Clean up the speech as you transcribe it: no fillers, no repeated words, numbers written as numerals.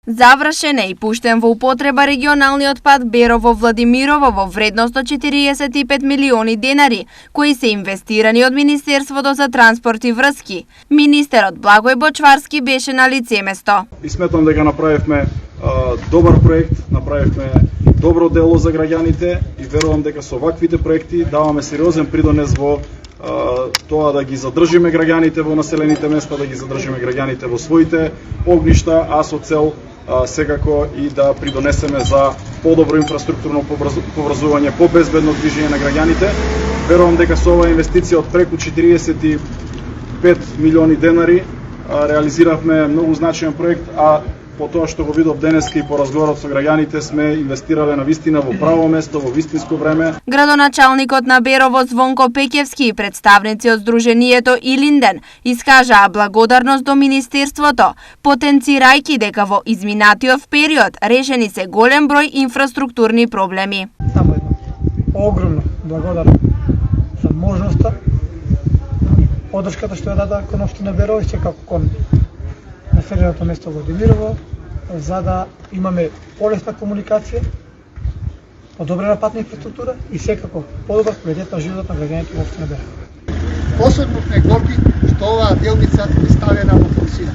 Завршен е и пуштен во употреба регионалниот пат Берово-Владимирово во вредност од 45 милиони денари, кои се инвестирани од Министерството за транспорт и врски. Министерот Благој Бочварски беше на лице место. И сметам дека направивме добар проект, направивме добро дело за граѓаните и верувам дека со ваквите проекти даваме сериозен придонес во тоа да ги задржиме граѓаните во населените места, да ги задржиме граѓаните во своите огништа, а со цел секако и да придонесеме за подобро инфраструктурно поврзување, побезбедно движење на граѓаните. Верувам дека со оваа инвестиција од преку 45 милиони денари реализиравме многу значаен проект, а по тоа што го видов денеска и по разговорот со граѓаните сме инвестирале на вистина во право место, во вистинско време. Градоначалникот на Берово Звонко Пеќевски и представници од Сдруженијето Илинден искажаа благодарност до Министерството, потенцирајќи дека во изминатиот период решени се голем број инфраструктурни проблеми. Само едно огромно благодарност за можноста, подршката што ја даде кон општина Берово и како кон населеното место Владимирово, за да имаме полесна комуникација, подобрена патна инфраструктура и секако подобар квалитет на живот на граѓаните во општина Берово. Посебно ме горди што оваа делница е ставена во функција.